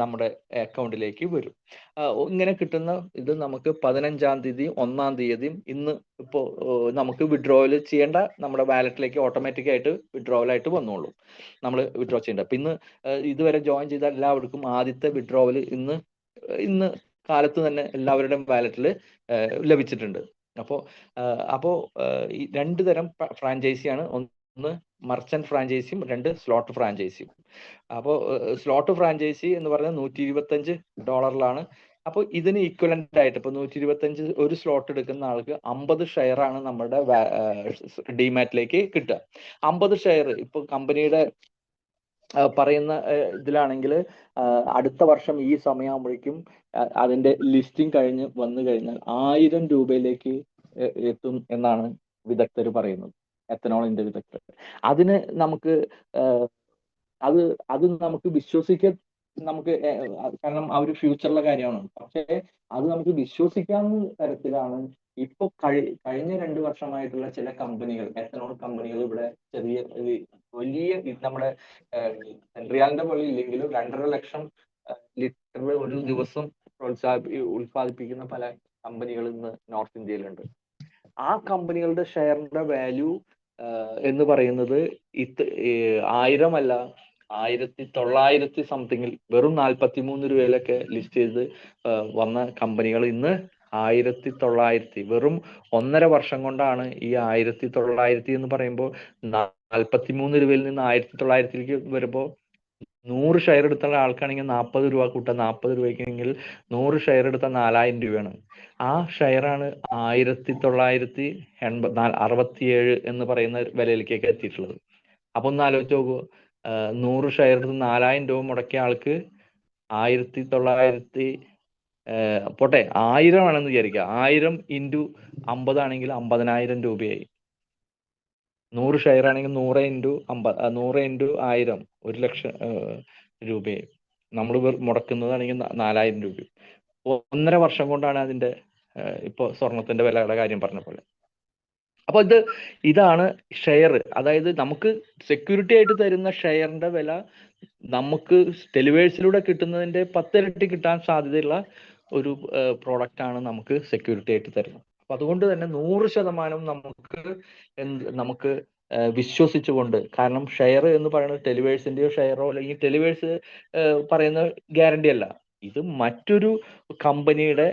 നമ്മുടെ അക്കൗണ്ടിലേക്ക് വരും. ഇങ്ങനെ കിട്ടുന്ന ഇത് നമുക്ക് 15-ാം തീയതി 1-ാം തീയതിയും ഇന്ന് ഇപ്പോൾ നമുക്ക് വിഡ്രോവൽ ചെയ്യേണ്ട, നമ്മുടെ വാലറ്റിലേക്ക് ഓട്ടോമാറ്റിക് ആയിട്ട് വിഡ്രോവൽ ആയിട്ട് വന്നോളൂ. നമ്മൾ വിഡ്രോ ചെയ്യേണ്ട. അപ്പൊ ഇന്ന് ഇതുവരെ ജോയിൻ ചെയ്ത എല്ലാവർക്കും ആദ്യത്തെ വിഡ്രോവൽ ഇന്ന് കാലത്ത് തന്നെ എല്ലാവരുടെയും വാലറ്റിൽ ലഭിച്ചിട്ടുണ്ട്. അപ്പോ ഈ 2 തരം ഫ്രാഞ്ചൈസിയാണ്. ഒന്ന് മർച്ചന്റ് ഫ്രാഞ്ചൈസിയും 2 സ്ലോട്ട് ഫ്രാഞ്ചൈസിയും. അപ്പോൾ സ്ലോട്ട് ഫ്രാഞ്ചൈസി എന്ന് പറയുന്നത് $125. അപ്പോൾ ഇതിന് ഈക്വലന്റ് ആയിട്ട് ഇപ്പൊ 125 ഒരു സ്ലോട്ട് എടുക്കുന്ന ആൾക്ക് 50 ഷെയർ ആണ് നമ്മുടെ ഡിമാറ്റിലേക്ക് കിട്ടുക. 50 ഷെയർ ഇപ്പൊ കമ്പനിയുടെ പറയുന്ന ഇതിലാണെങ്കിൽ അടുത്ത വർഷം ഈ സമയമാകുമ്പോഴേക്കും അതിന്റെ ലിസ്റ്റിംഗ് കഴിഞ്ഞ് വന്നു കഴിഞ്ഞാൽ 1000 രൂപയിലേക്ക് എത്തും എന്നാണ് വിദഗ്ധർ പറയുന്നത്, എത്തനോളിന്റെ വിദഗ്ധർ. അതിന് നമുക്ക് അത് നമുക്ക് വിശ്വസിക്കാൻ കാരണം ആ ഒരു ഫ്യൂച്ചറിലെ കാര്യമാണ്. പക്ഷേ അത് നമുക്ക് വിശ്വസിക്കാവുന്ന തരത്തിലാണ് ഇപ്പൊ കഴിഞ്ഞ 2 വർഷമായിട്ടുള്ള ചില കമ്പനികൾ, എത്തനോൾ കമ്പനികൾ ഇവിടെ വലിയ നമ്മുടെ സെൻട്രിയാലിന്റെ പോലെ ഇല്ലെങ്കിലും 2.5 ലക്ഷം ലിറ്റർ ഒരു ദിവസം ഉത്പാദിപ്പിക്കുന്ന പല കമ്പനികൾ ഇന്ന് നോർത്ത് ഇന്ത്യയിലുണ്ട്. ആ കമ്പനികളുടെ ഷെയറിന്റെ വാല്യൂ എന്ന് പറയുന്നത് 1000 അല്ല, 1900 സംതിങ്ങിൽ വെറും 43 രൂപയിലൊക്കെ ലിസ്റ്റ് ചെയ്ത് വന്ന കമ്പനികൾ ഇന്ന് 1900, വെറും 1.5 വർഷം കൊണ്ടാണ് ഈ 1900 എന്ന് പറയുമ്പോൾ 43 രൂപയിൽ നിന്ന് 1900 വരുമ്പോൾ 100 ഷെയർ എടുത്തുള്ള ആൾക്കാണെങ്കിൽ 40 രൂപ കൂട്ടാം, 40 രൂപയ്ക്കെങ്കിൽ 100 ഷെയർ എടുത്ത 4000 രൂപയാണ്. ആ ഷെയറാണ് 1967 എന്ന് പറയുന്ന വിലയിലേക്കൊക്കെ എത്തിയിട്ടുള്ളത്. അപ്പൊ ഒന്ന് ആലോചിച്ച് നോക്കൂ, 100 ഷെയർ എടുത്ത് 4000 രൂപ മുടക്കിയ ആൾക്ക് 1900 പോട്ടെ 1000 ആണെന്ന് വിചാരിക്കുക, 1000 ഇൻറ്റു 50 ആണെങ്കിൽ 50,000 രൂപയായി. 100 ഷെയർ ആണെങ്കിൽ 100 ഇൻറ്റു 50, 100 ഇൻറ്റു 1000, 1,00,000 രൂപയായി. നമ്മൾ മുടക്കുന്നതാണെങ്കിൽ 4000 രൂപ. 1.5 വർഷം കൊണ്ടാണ് അതിന്റെ ഇപ്പൊ സ്വർണത്തിന്റെ വിലയുടെ കാര്യം പറഞ്ഞ പോലെ. അപ്പൊ ഇതാണ് ഷെയർ. അതായത് നമുക്ക് സെക്യൂരിറ്റി ആയിട്ട് തരുന്ന ഷെയറിന്റെ വില നമുക്ക് ടെലിവേഴ്സിലൂടെ കിട്ടുന്നതിന്റെ 10 ഇരട്ടി കിട്ടാൻ സാധ്യതയുള്ള ഒരു പ്രോഡക്റ്റ് ആണ് നമുക്ക് സെക്യൂരിറ്റി ആയിട്ട് തരുന്നത്. അപ്പൊ അതുകൊണ്ട് തന്നെ 100% നമുക്ക് വിശ്വസിച്ചുകൊണ്ട്, കാരണം ഷെയർ എന്ന് പറയുന്നത് ടെലിവേഴ്സിന്റെയോ ഷെയറോ അല്ലെങ്കിൽ ടെലിവേഴ്സ് പറയുന്ന ഗ്യാരണ്ടി അല്ല, ഇത് മറ്റൊരു കമ്പനിയുടെ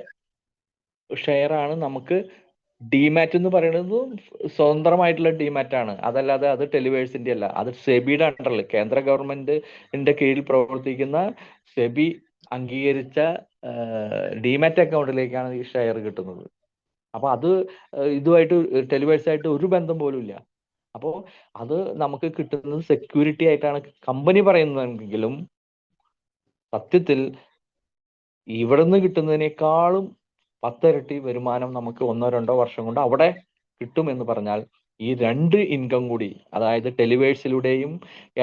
ഷെയർ ആണ്. നമുക്ക് ഡിമാറ്റ് എന്ന് പറയുന്നത് സ്വതന്ത്രമായിട്ടുള്ള ഡിമാറ്റ് ആണ്, അതല്ലാതെ അത് ടെലിവേഴ്സിന്റെ അല്ല. അത് സെബിയുടെ അണ്ടറിൽ, കേന്ദ്ര ഗവൺമെന്റിന്റെ കീഴിൽ പ്രവർത്തിക്കുന്ന സെബി അംഗീകരിച്ച ഡിമാറ്റ് അക്കൗണ്ടിലേക്കാണ് ഈ ഷെയർ കിട്ടുന്നത്. അപ്പൊ അത് ഇതുമായിട്ട് ടെലിവേഴ്സായിട്ട് ഒരു ബന്ധം പോലും ഇല്ല. അപ്പോൾ അത് നമുക്ക് കിട്ടുന്നത് സെക്യൂരിറ്റി ആയിട്ടാണ് കമ്പനി പറയുന്നതെങ്കിലും സത്യത്തിൽ ഇവിടുന്ന് കിട്ടുന്നതിനേക്കാളും 10 ഇരട്ടി വരുമാനം നമുക്ക് 1-2 വർഷം കൊണ്ട് അവിടെ കിട്ടുമെന്ന് പറഞ്ഞാൽ ഈ 2 ഇൻകം കൂടി, അതായത് ടെലിവേഴ്സിലൂടെയും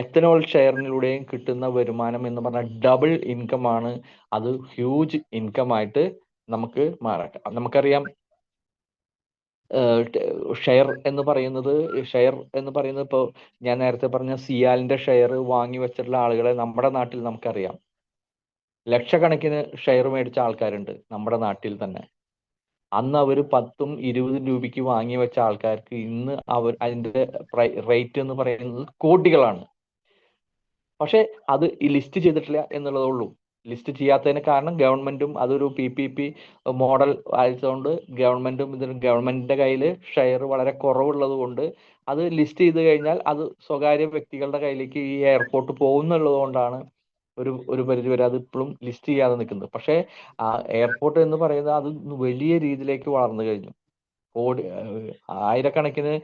എത്തനോൾ ഷെയറിലൂടെയും കിട്ടുന്ന വരുമാനം എന്ന് പറഞ്ഞാൽ ഡബിൾ ഇൻകം ആണ്. അത് ഹ്യൂജ് ഇൻകം ആയിട്ട് നമുക്ക് മാറട്ടെ. നമുക്കറിയാം, ഷെയർ എന്ന് പറയുന്നത് ഇപ്പോൾ ഞാൻ നേരത്തെ പറഞ്ഞ സിയാലിന്റെ ഷെയർ വാങ്ങി വെച്ചിട്ടുള്ള ആളുകളെ നമ്മുടെ നാട്ടിൽ നമുക്കറിയാം. ലക്ഷക്കണക്കിന് ഷെയർ മേടിച്ച ആൾക്കാരുണ്ട് നമ്മുടെ നാട്ടിൽ തന്നെ. അന്ന് അവർ 10ഉം 20ഉം രൂപയ്ക്ക് വാങ്ങി വെച്ച ആൾക്കാർക്ക് ഇന്ന് അതിന്റെ റേറ്റ് എന്ന് പറയുന്നത് കോടികളാണ്. പക്ഷെ അത് ഈ ലിസ്റ്റ് ചെയ്തിട്ടില്ല എന്നുള്ളതേ ഉള്ളൂ. ലിസ്റ്റ് ചെയ്യാത്തതിന് കാരണം ഗവൺമെന്റും അതൊരു PPP മോഡൽ ആയതുകൊണ്ട് ഗവൺമെന്റിന്റെ കയ്യിൽ ഷെയർ വളരെ കുറവുള്ളത് കൊണ്ട് അത് ലിസ്റ്റ് ചെയ്ത് കഴിഞ്ഞാൽ അത് സ്വകാര്യ വ്യക്തികളുടെ കയ്യിലേക്ക് ഈ എയർപോർട്ട് പോകുന്നുള്ളത് കൊണ്ടാണ് ഒരു പരിധി വരെ അത് ഇപ്പോഴും ലിസ്റ്റ് ചെയ്യാതെ നിൽക്കുന്നത്. പക്ഷേ ആ എയർപോർട്ട് എന്ന് പറയുന്നത് അത് വലിയ രീതിയിലേക്ക് വളർന്നു കഴിഞ്ഞു. ആയിരക്കണക്കിന്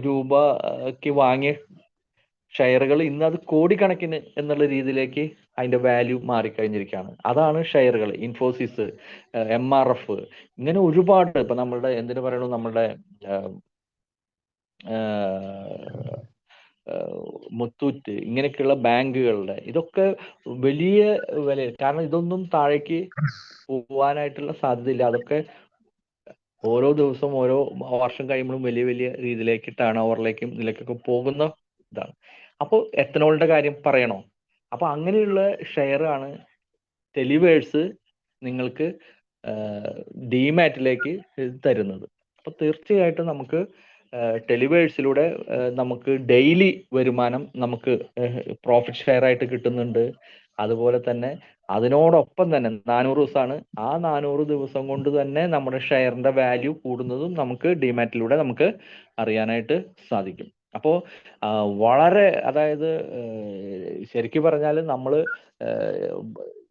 രൂപയ്ക്ക് വാങ്ങിയ ഷെയറുകൾ ഇന്ന് അത് കോടിക്കണക്കിന് എന്നുള്ള രീതിയിലേക്ക് അതിന്റെ വാല്യൂ മാറിക്കഴിഞ്ഞിരിക്കുകയാണ്. അതാണ് ഷെയറുകൾ. ഇൻഫോസിസ്, MRF, ഇങ്ങനെ ഒരുപാട്, ഇപ്പൊ നമ്മളുടെ എന്തിനു പറയണു, നമ്മളുടെ മുത്തൂറ്റ്, ഇങ്ങനെയൊക്കെയുള്ള ബാങ്കുകളുടെ ഇതൊക്കെ വലിയ വില, കാരണം ഇതൊന്നും താഴേക്ക് പോവാനായിട്ടുള്ള സാധ്യതയില്ല. അതൊക്കെ ഓരോ ദിവസവും ഓരോ വർഷം കഴിയുമ്പോഴും വലിയ വലിയ രീതിയിലേക്ക് ടേൺ ഓവറിലേക്കും ഇതിലേക്കൊക്കെ പോകുന്ന ഇതാണ്. അപ്പോൾ എത്തനോളിന്റെ കാര്യം പറയണോ? അപ്പൊ അങ്ങനെയുള്ള ഷെയർ ആണ് ടെലിവേഴ്സ് നിങ്ങൾക്ക് ഡിമാറ്റിലേക്ക് തരുന്നത്. അപ്പൊ തീർച്ചയായിട്ടും നമുക്ക് ടെലിവേഴ്സിലൂടെ നമുക്ക് ഡെയിലി വരുമാനം നമുക്ക് പ്രോഫിറ്റ് ഷെയർ ആയിട്ട് കിട്ടുന്നുണ്ട്. അതുപോലെ തന്നെ അതിനോടൊപ്പം തന്നെ 400 ദിവസമാണ്, ആ 400 ദിവസം കൊണ്ട് തന്നെ നമ്മുടെ ഷെയറിന്റെ വാല്യൂ കൂടുന്നതും നമുക്ക് ഡിമാറ്റിലൂടെ നമുക്ക് അറിയാനായിട്ട് സാധിക്കും. അപ്പോൾ വളരെ, അതായത് ശരിക്കും പറഞ്ഞാൽ നമ്മൾ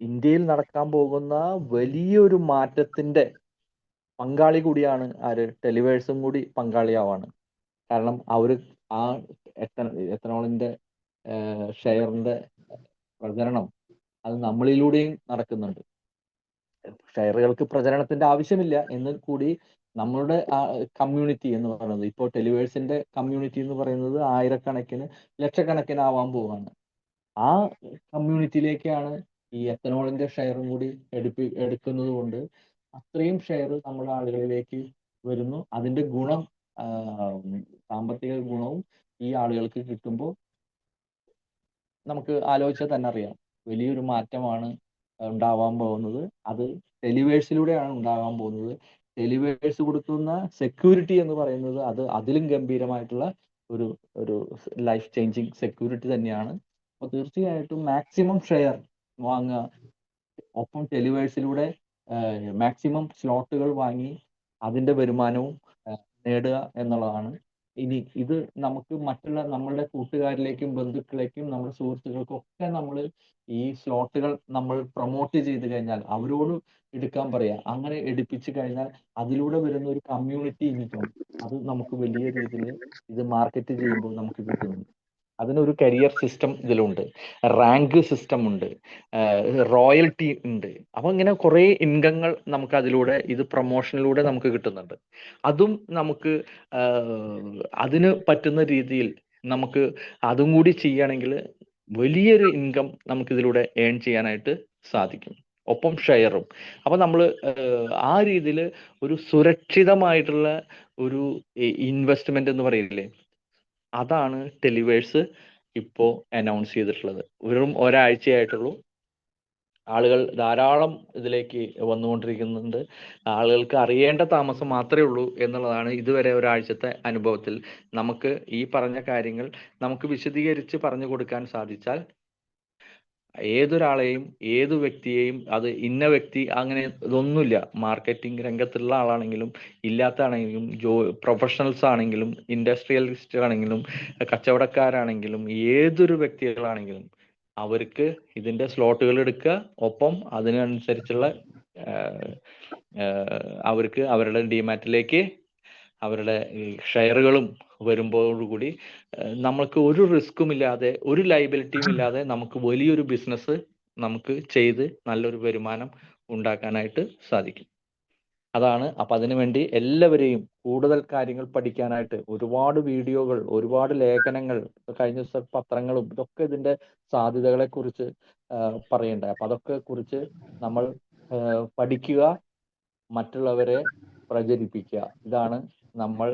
ഇന്ത്യയിൽ നടക്കാൻ പോകുന്ന വലിയൊരു മാറ്റത്തിന്റെ പങ്കാളി കൂടിയാണ് ആര്, ടെലിവേഴ്സും കൂടി പങ്കാളിയാവാണ്. കാരണം ആ എത്തനോളിന്റെ ഷെയറിന്റെ പ്രചരണം അത് നമ്മളിലൂടെയും നടക്കുന്നുണ്ട്. ഷെയറുകൾക്ക് പ്രചരണത്തിന്റെ ആവശ്യമില്ല എന്ന് കൂടി നമ്മളുടെ കമ്മ്യൂണിറ്റി എന്ന് പറയുന്നത്, ഇപ്പോൾ ടെലിവേഴ്സിന്റെ കമ്മ്യൂണിറ്റി എന്ന് പറയുന്നത് ആയിരക്കണക്കിന് ലക്ഷക്കണക്കിന് ആവാൻ പോവാണ്. ആ കമ്മ്യൂണിറ്റിയിലേക്കാണ് ഈ എത്തനോളിന്റെ ഷെയറും കൂടി എടുക്കുന്നത് കൊണ്ട് അത്രയും ഷെയർ നമ്മുടെ ആളുകളിലേക്ക് വരുന്നു. അതിന്റെ ഗുണം, സാമ്പത്തിക ഗുണവും ഈ ആളുകൾക്ക് കിട്ടുമ്പോൾ നമുക്ക് ആലോചിച്ചാൽ തന്നെ അറിയാം വലിയൊരു മാറ്റമാണ് ഉണ്ടാവാൻ പോകുന്നത്. അത് ടെലിവേഴ്സിലൂടെയാണ് ഉണ്ടാകാൻ പോകുന്നത്. ടെലിവേഴ്സ് കൊടുക്കുന്ന സെക്യൂരിറ്റി എന്ന് പറയുന്നത് അത് അതിലും ഗംഭീരമായിട്ടുള്ള ഒരു ഒരു ലൈഫ് ചേഞ്ചിങ് സെക്യൂരിറ്റി തന്നെയാണ്. അപ്പോൾ തീർച്ചയായിട്ടും മാക്സിമം ഷെയർ വാങ്ങുക, ഒപ്പം ടെലിവേഴ്സിലൂടെ മാക്സിമം സ്ലോട്ടുകൾ വാങ്ങി അതിന്റെ വരുമാനവും നേടുക എന്നുള്ളതാണ്. ഇനി ഇത് നമുക്ക് മറ്റുള്ള നമ്മളുടെ കൂട്ടുകാരിലേക്കും ബന്ധുക്കളിലേക്കും നമ്മുടെ സുഹൃത്തുക്കൾക്കും ഒക്കെ നമ്മൾ ഈ സ്ലോട്ടുകൾ നമ്മൾ പ്രൊമോട്ട് ചെയ്ത് കഴിഞ്ഞാൽ അവരോട് എടുക്കാൻ പറയാ. അങ്ങനെ എടുപ്പിച്ചു കഴിഞ്ഞാൽ അതിലൂടെ വരുന്ന ഒരു കമ്മ്യൂണിറ്റി ഇൻകം അത് നമുക്ക് വലിയ രീതിയിൽ ഇത് മാർക്കറ്റ് ചെയ്യുമ്പോൾ നമുക്ക് കിട്ടുന്നുണ്ട്. അതിനൊരു കരിയർ സിസ്റ്റം ഇതിലുണ്ട്, റാങ്ക് സിസ്റ്റം ഉണ്ട്, റോയൽറ്റി ഉണ്ട്. അപ്പൊ ഇങ്ങനെ കുറെ ഇൻകങ്ങൾ നമുക്ക് അതിലൂടെ ഇത് പ്രൊമോഷനിലൂടെ നമുക്ക് കിട്ടുന്നുണ്ട്. അതും നമുക്ക് അതിന് പറ്റുന്ന രീതിയിൽ നമുക്ക് അതും കൂടി ചെയ്യുകയാണെങ്കിൽ വലിയൊരു ഇൻകം നമുക്ക് ഇതിലൂടെ ഏൺ ചെയ്യാനായിട്ട് സാധിക്കും, ഒപ്പം ഷെയറും. അപ്പൊ നമ്മൾ ആ രീതിയിൽ ഒരു സുരക്ഷിതമായിട്ടുള്ള ഒരു ഇൻവെസ്റ്റ്മെന്റ് എന്ന് പറയില്ലേ, അതാണ് ടെലിവേഴ്സ് ഇപ്പോൾ അനൗൺസ് ചെയ്തിട്ടുള്ളത്. വെറും ഒരാഴ്ചയായിട്ടുള്ളൂ, ആളുകൾ ധാരാളം ഇതിലേക്ക് വന്നുകൊണ്ടിരിക്കുന്നുണ്ട്. ആളുകൾക്ക് അറിയേണ്ട താമസം മാത്രമേ ഉള്ളൂ എന്നുള്ളതാണ് ഇതുവരെ ഒരാഴ്ചത്തെ അനുഭവത്തിൽ. നമുക്ക് ഈ പറഞ്ഞ കാര്യങ്ങൾ നമുക്ക് വിശദീകരിച്ച് പറഞ്ഞു കൊടുക്കാൻ സാധിച്ചാൽ ഏതൊരാളെയും ഏത് വ്യക്തിയെയും, അത് ഇന്ന വ്യക്തി അങ്ങനെ ഇതൊന്നുമില്ല, മാർക്കറ്റിംഗ് രംഗത്തുള്ള ആളാണെങ്കിലും ഇല്ലാത്ത ആണെങ്കിലും പ്രൊഫഷണൽസ് ആണെങ്കിലും ഇൻഡസ്ട്രിയലിസ്റ്റ് ആണെങ്കിലും കച്ചവടക്കാരാണെങ്കിലും ഏതൊരു വ്യക്തികളാണെങ്കിലും അവർക്ക് ഇതിന്റെ സ്ലോട്ടുകൾ എടുക്കുക, ഒപ്പം അതിനനുസരിച്ചുള്ള അവർക്ക് അവരുടെ ഡിമാറ്റിലേക്ക് അവരുടെ ഷെയറുകളും വരുമ്പോഴുകൂടി നമ്മൾക്ക് ഒരു റിസ്ക്കും ഇല്ലാതെ ഒരു ലൈബിലിറ്റിയും ഇല്ലാതെ നമുക്ക് വലിയൊരു ബിസിനസ് നമുക്ക് ചെയ്ത് നല്ലൊരു വരുമാനം ഉണ്ടാക്കാനായിട്ട് സാധിക്കും. അതാണ്. അപ്പൊ അതിനുവേണ്ടി എല്ലാവരെയും കൂടുതൽ കാര്യങ്ങൾ പഠിക്കാനായിട്ട് ഒരുപാട് വീഡിയോകൾ, ഒരുപാട് ലേഖനങ്ങൾ, കഴിഞ്ഞ ദിവസം പത്രങ്ങളും ഇതൊക്കെ ഇതിന്റെ സാധ്യതകളെ കുറിച്ച് പറയണ്ടായി. അപ്പൊ അതൊക്കെ കുറിച്ച് നമ്മൾ പഠിക്കുക, മറ്റുള്ളവരെ പ്രചരിപ്പിക്കുക. ഇതാണ് നമ്മൾ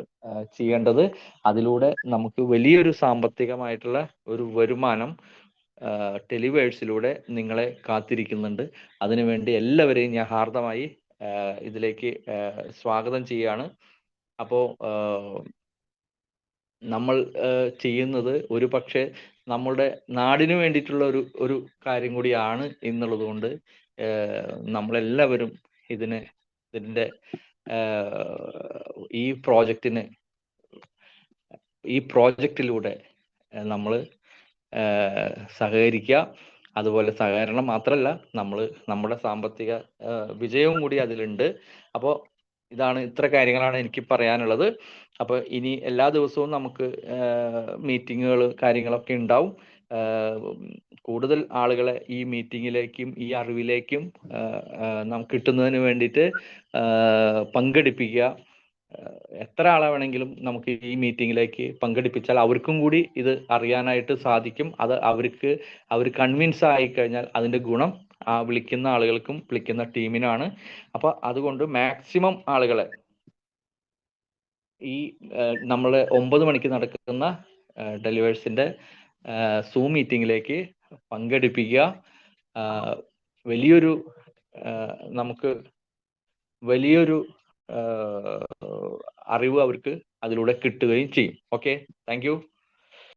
ചെയ്യേണ്ടത്. അതിലൂടെ നമുക്ക് വലിയൊരു സാമ്പത്തികമായിട്ടുള്ള ഒരു വരുമാനം ടെലിവേഴ്സിലൂടെ നിങ്ങളെ കാത്തിരിക്കുന്നുണ്ട്. അതിനുവേണ്ടി എല്ലാവരെയും ഞാൻ ഹാർദമായി ഇതിലേക്ക് സ്വാഗതം ചെയ്യാണ്. അപ്പോൾ നമ്മൾ ചെയ്യുന്നത് ഒരു പക്ഷേ നമ്മളുടെ നാടിന് വേണ്ടിയിട്ടുള്ള ഒരു കാര്യം കൂടിയാണ് എന്നുള്ളത് കൊണ്ട് നമ്മളെല്ലാവരും ഇതിന്റെ ഈ പ്രോജക്റ്റിലൂടെ നമ്മൾ സഹകരിക്കുക. അതുപോലെ സഹകരണം മാത്രമല്ല, നമ്മൾ നമ്മുടെ സാമ്പത്തിക വിജയവും കൂടി അതിലുണ്ട്. അപ്പോൾ ഇത്ര കാര്യങ്ങളാണ് എനിക്ക് പറയാനുള്ളത്. അപ്പോൾ ഇനി എല്ലാ ദിവസവും നമുക്ക് മീറ്റിങ്ങുകൾ കാര്യങ്ങളൊക്കെ ഉണ്ടാവും. കൂടുതൽ ആളുകളെ ഈ മീറ്റിങ്ങിലേക്കും ഈ അറിവിലേക്കും നമുക്ക് കിട്ടുന്നതിന് വേണ്ടിയിട്ട് പങ്കെടുപ്പിക്കുക. എത്ര ആളെ വേണമെങ്കിലും നമുക്ക് ഈ മീറ്റിങ്ങിലേക്ക് പങ്കെടുപ്പിച്ചാൽ അവർക്കും കൂടി ഇത് അറിയാനായിട്ട് സാധിക്കും. അത് അവർ കൺവിൻസ് ആയി കഴിഞ്ഞാൽ അതിന്റെ ഗുണം ആ വിളിക്കുന്ന ആളുകൾക്കും വിളിക്കുന്ന ടീമിനാണ്. അപ്പൊ അതുകൊണ്ട് മാക്സിമം ആളുകളെ ഈ നമ്മൾ 9 മണിക്ക് നടക്കുന്ന ടെലിവേഴ്സിന്റെ സൂം മീറ്റിങ്ങിലേക്ക് പങ്കെടുപ്പിക്കുക. നമുക്ക് വലിയൊരു അറിവ് അവർക്ക് അതിലൂടെ കിട്ടുകയും ചെയ്യും. Okay, thank you.